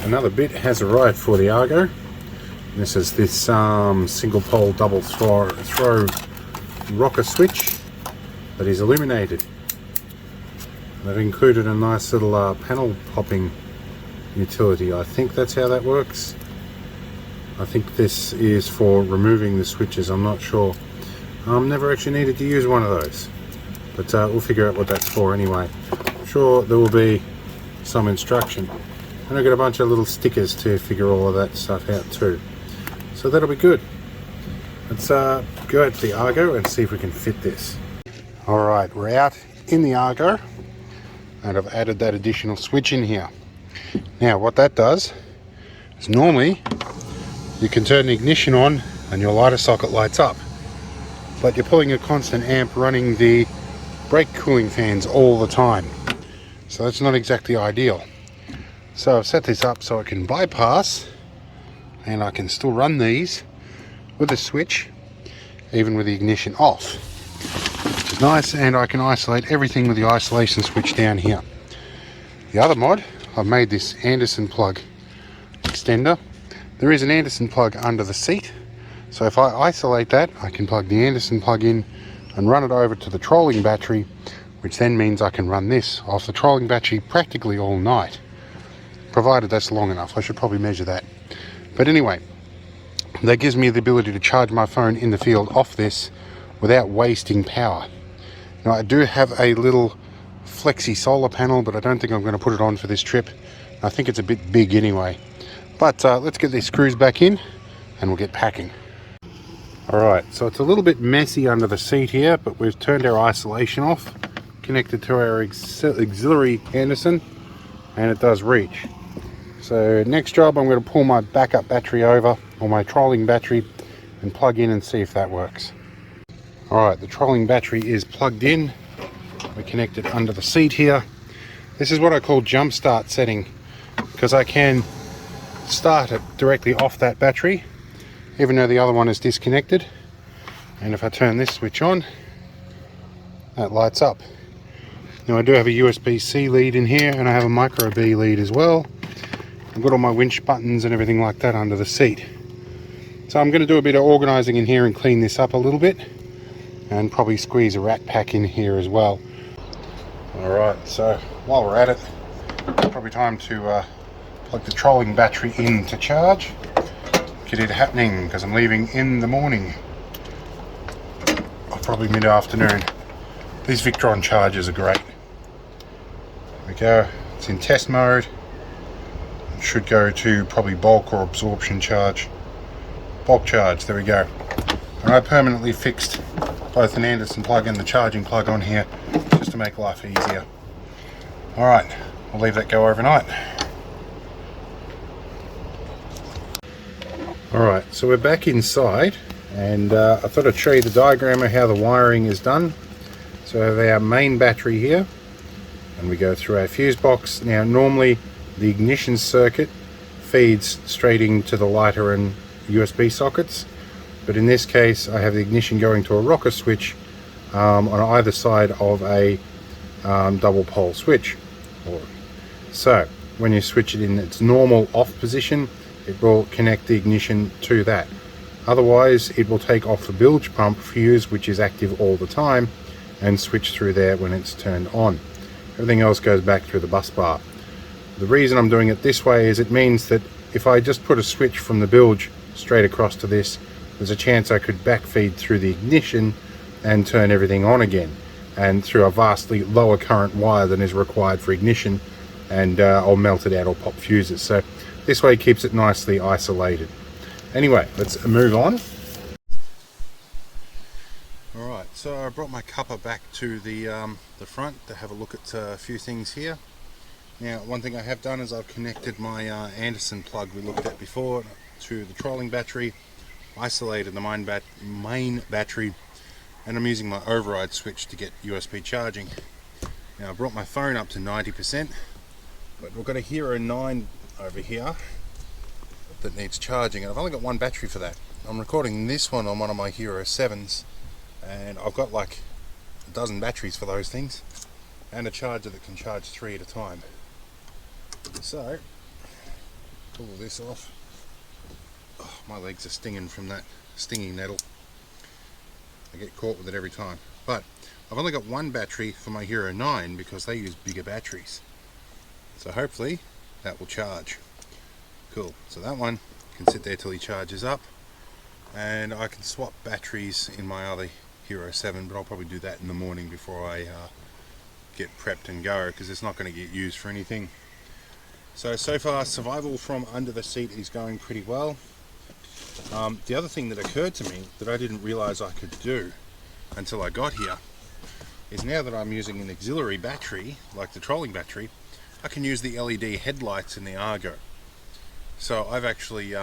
Another bit has arrived for the Argo. This is this single pole double throw rocker switch that is illuminated. They've included a nice little panel popping utility. I think that's how that works. I think this is for removing the switches. I'm not sure. Never actually needed to use one of those, but we'll figure out what that's for anyway. I'm sure there will be some instruction, and I've got a bunch of little stickers to figure all of that stuff out too, so that'll be good. Let's go out to the Argo and see if we can fit this. Alright, we're out in the Argo and I've added that additional switch in here. Now what that does is normally you can turn the ignition on and your lighter socket lights up, but you're pulling a constant amp running the brake cooling fans all the time, so that's not exactly ideal. So I've set this up so I can bypass and I can still run these with a switch even with the ignition off, which is nice, and I can isolate everything with the isolation switch down here. The other mod, I've made this Anderson plug extender. There is an Anderson plug under the seat, so if I isolate that I can plug the Anderson plug in and run it over to the trolling battery, which then means I can run this off the trolling battery practically all night, provided that's long enough. I should probably measure that. But anyway, that gives me the ability to charge my phone in the field off this without wasting power. Now I do have a little flexi solar panel, but I don't think I'm going to put it on for this trip. I think it's a bit big anyway. But let's get these screws back in and we'll get packing. Alright, so it's a little bit messy under the seat here, but we've turned our isolation off, connected to our auxiliary Anderson, and it does reach. So next job, I'm going to pull my backup battery over, or my trolling battery, and plug in and see if that works. Alright, the trolling battery is plugged in. We connect it under the seat here. This is what I call jump start setting, because I can start it directly off that battery, even though the other one is disconnected. And if I turn this switch on, that lights up. Now I do have a USB-C lead in here, and I have a micro B lead as well. I've got all my winch buttons and everything like that under the seat. So I'm going to do a bit of organising in here and clean this up a little bit, and probably squeeze a rat pack in here as well. Alright, so while we're at it, it's probably time to plug the trolling battery in to charge. Get it happening, because I'm leaving in the morning, or probably mid-afternoon. These Victron chargers are great. There we go, it's in test mode. It should go to probably bulk or absorption charge. Bulk charge, there we go. And I permanently fixed both an Anderson plug and the charging plug on here just to make life easier. Alright, I'll leave that go overnight. Alright, so we're back inside, and I thought I'd show you the diagram of how the wiring is done. So we have our main battery here, and we go through our fuse box. Now normally the ignition circuit feeds straight into the lighter and USB sockets, but in this case I have the ignition going to a rocker switch on either side of a double pole switch. So when you switch it in its normal off position, it will connect the ignition to that. Otherwise it will take off the bilge pump fuse, which is active all the time, and switch through there when it's turned on. Everything else goes back through the bus bar. The reason I'm doing it this way is it means that if I just put a switch from the bilge straight across to this, there's a chance I could backfeed through the ignition and turn everything on again, and through a vastly lower current wire than is required for ignition, and I'll melt it out or pop fuses. So this way it keeps it nicely isolated. Anyway, let's move on. Alright, so I brought my cuppa back to the front to have a look at a few things here. Now, one thing I have done is I've connected my Anderson plug we looked at before to the trolling battery, isolated the main battery, and I'm using my override switch to get USB charging. Now I brought my phone up to 90%, but we've got a Hero 9 over here that needs charging, and I've only got one battery for that. I'm recording this one on one of my Hero 7s, and I've got like a dozen batteries for those things, and a charger that can charge 3 at a time. So pull this off. Oh, my legs are stinging from that stinging nettle. I get caught with it every time. But I've only got one battery for my Hero 9 because they use bigger batteries. So hopefully that will charge. Cool. So that one can sit there till he charges up. And I can swap batteries in my other Hero 7, but I'll probably do that in the morning before I get prepped and go, because it's not going to get used for anything. So far survival from under the seat is going pretty well. The other thing that occurred to me that I didn't realize I could do until I got here is, now that I'm using an auxiliary battery like the trolling battery, I can use the LED headlights in the Argo. So I've actually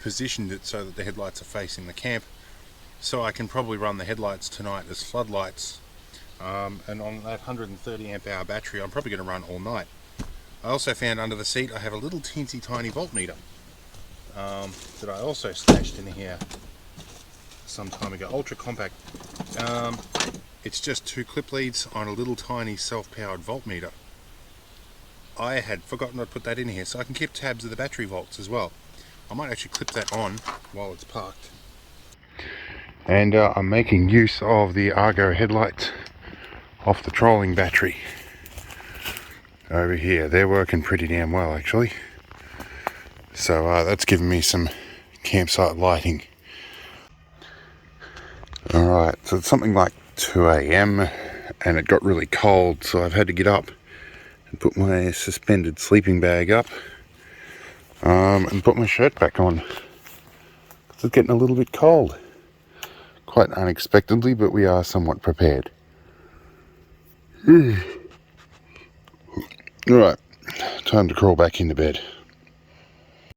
positioned it so that the headlights are facing the camp, so I can probably run the headlights tonight as floodlights, and on that 130 amp hour battery I'm probably going to run all night. I also found under the seat I have a little teensy tiny voltmeter that I also stashed in here some time ago. Ultra compact. It's just 2 clip leads on a little tiny self-powered voltmeter. I had forgotten I'd put that in here, so I can keep tabs of the battery volts as well. I might actually clip that on while it's parked. And I'm making use of the Argo headlights off the trolling battery over here. They're working pretty damn well actually. So that's given me some campsite lighting. Alright, so it's something like 2 AM and it got really cold, so I've had to get up and put my suspended sleeping bag up and put my shirt back on. It's getting a little bit cold. Quite unexpectedly, but we are somewhat prepared. Alright, time to crawl back into bed.